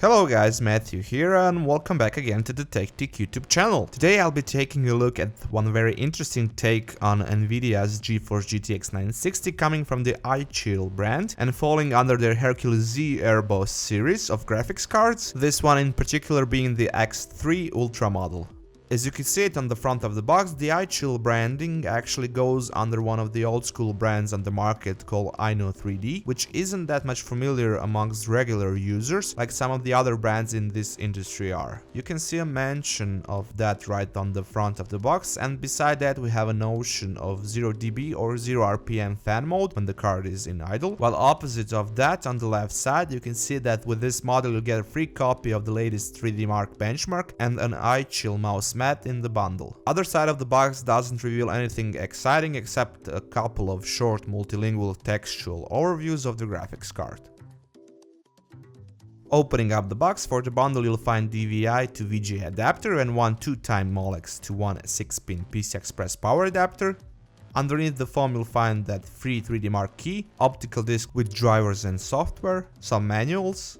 Hello guys, Matthew here and welcome back again to the TechTeak YouTube channel. Today I'll be taking a look at one very interesting take on Nvidia's GeForce GTX 960 coming from the iChill brand and falling under their Hercules Z Airboss series of graphics cards, this one in particular being the X3 Ultra model. As you can see it on the front of the box, the iChill branding actually goes under one of the old school brands on the market called iKnow3D, which isn't that much familiar amongst regular users like some of the other brands in this industry are. You can see a mention of that right on the front of the box, and beside that we have a notion of 0 dB or 0 RPM fan mode when the card is in idle, while opposite of that on the left side you can see that with this model you get a free copy of the latest 3D Mark benchmark and an iChill Mousepad in the bundle. Other side of the box doesn't reveal anything exciting except a couple of short multilingual textual overviews of the graphics card. Opening up the box, for the bundle you'll find DVI to VGA adapter and one 2x Molex to one 6-pin PCI Express power adapter. Underneath the foam you'll find that free 3D Mark key, optical disc with drivers and software, some manuals,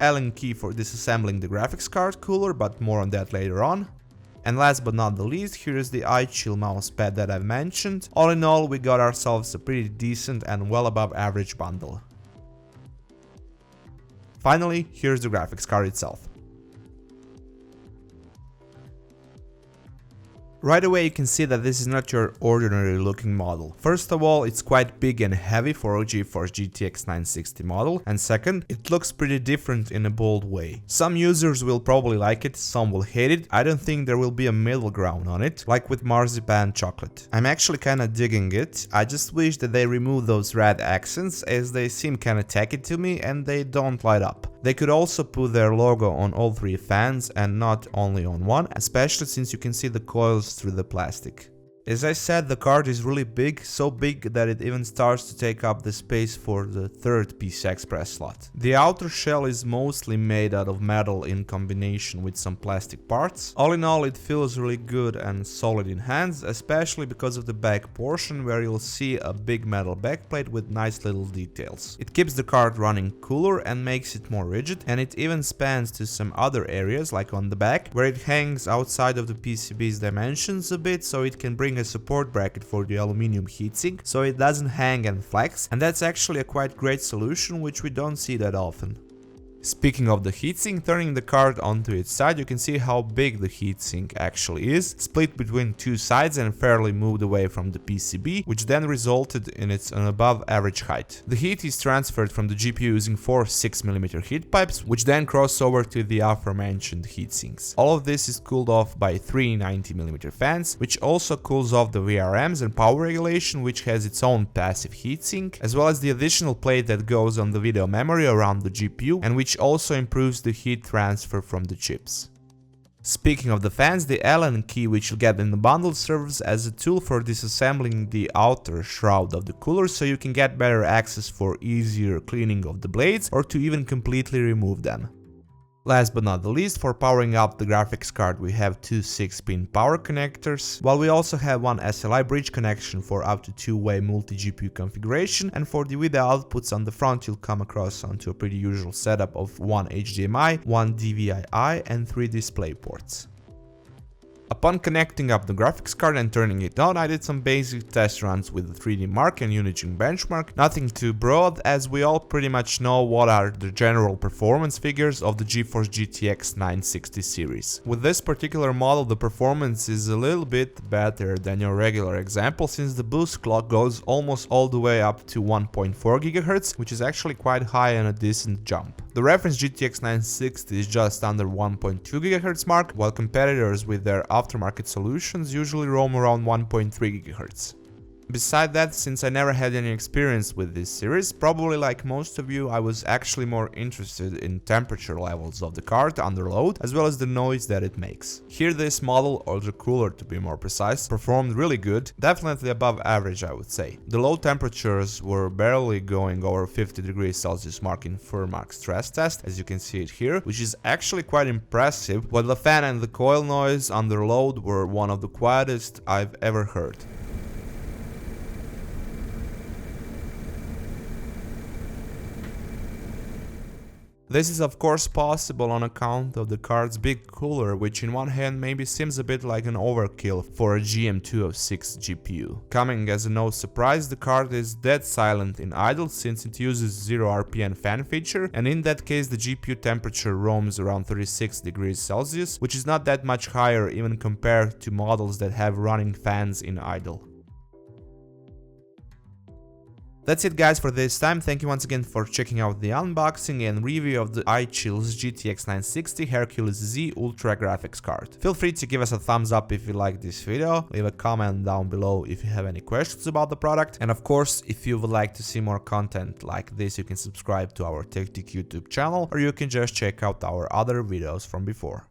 Allen key for disassembling the graphics card cooler, but more on that later on. And last but not the least, here is the iChill mousepad that I've mentioned. All in all, we got ourselves a pretty decent and well above average bundle. Finally, here's the graphics card itself. Right away you can see that this is not your ordinary looking model. First of all, it's quite big and heavy for a GeForce GTX 960 model, and second, it looks pretty different in a bold way. Some users will probably like it, some will hate it. I don't think there will be a middle ground on it, like with Mousepad chocolate. I'm actually kinda digging it. I just wish that they remove those red accents, as they seem kinda tacky to me and they don't light up. They could also put their logo on all three fans and not only on one, especially since you can see the coils through the plastic. As I said, the card is really big, so big that it even starts to take up the space for the third PCI Express slot. The outer shell is mostly made out of metal in combination with some plastic parts. All in all, it feels really good and solid in hands, especially because of the back portion where you'll see a big metal backplate with nice little details. It keeps the card running cooler and makes it more rigid, and it even spans to some other areas like on the back, where it hangs outside of the PCB's dimensions a bit, so it can bring a support bracket for the aluminum heatsink so it doesn't hang and flex, and that's actually a quite great solution which we don't see that often. Speaking of the heatsink, turning the card onto its side you can see how big the heatsink actually is, split between two sides and fairly moved away from the PCB, which then resulted in its above average height. The heat is transferred from the GPU using four 6mm heat pipes, which then cross over to the aforementioned heatsinks. All of this is cooled off by three 90mm fans, which also cools off the VRMs and power regulation, which has its own passive heatsink, as well as the additional plate that goes on the video memory around the GPU and which also improves the heat transfer from the chips. Speaking of the fans, the Allen key which you'll get in the bundle serves as a tool for disassembling the outer shroud of the cooler so you can get better access for easier cleaning of the blades or to even completely remove them. Last but not the least, for powering up the graphics card we have two 6-pin power connectors, while we also have one SLI bridge connection for up to two-way multi-GPU configuration, and for the video outputs on the front you'll come across onto a pretty usual setup of one HDMI, one DVI-I and three display ports. Upon connecting up the graphics card and turning it on, I did some basic test runs with the 3D Mark and Unity benchmark, nothing too broad as we all pretty much know what are the general performance figures of the GeForce GTX 960 series. With this particular model the performance is a little bit better than your regular example, since the boost clock goes almost all the way up to 1.4 GHz, which is actually quite high and a decent jump. The reference GTX 960 is just under 1.2 GHz mark, while competitors with their aftermarket solutions usually roam around 1.3 GHz. Beside that, since I never had any experience with this series, probably like most of you, I was actually more interested in temperature levels of the card under load, as well as the noise that it makes. Here this model, or the cooler to be more precise, performed really good, definitely above average I would say. The low temperatures were barely going over 50 degrees Celsius mark in Furmark stress test, as you can see it here, which is actually quite impressive, while the fan and the coil noise under load were one of the quietest I've ever heard. This is of course possible on account of the card's big cooler, which in one hand maybe seems a bit like an overkill for a GM206 GPU. Coming as a no surprise, the card is dead silent in idle since it uses 0 RPM fan feature, and in that case the GPU temperature roams around 36 degrees Celsius, which is not that much higher even compared to models that have running fans in idle. That's it guys for this time. Thank you once again for checking out the unboxing and review of the iChill GTX 960 Hercules Z Ultra graphics card. Feel free to give us a thumbs up if you like this video, leave a comment down below if you have any questions about the product, and of course if you would like to see more content like this you can subscribe to our TechTeak YouTube channel, or you can just check out our other videos from before.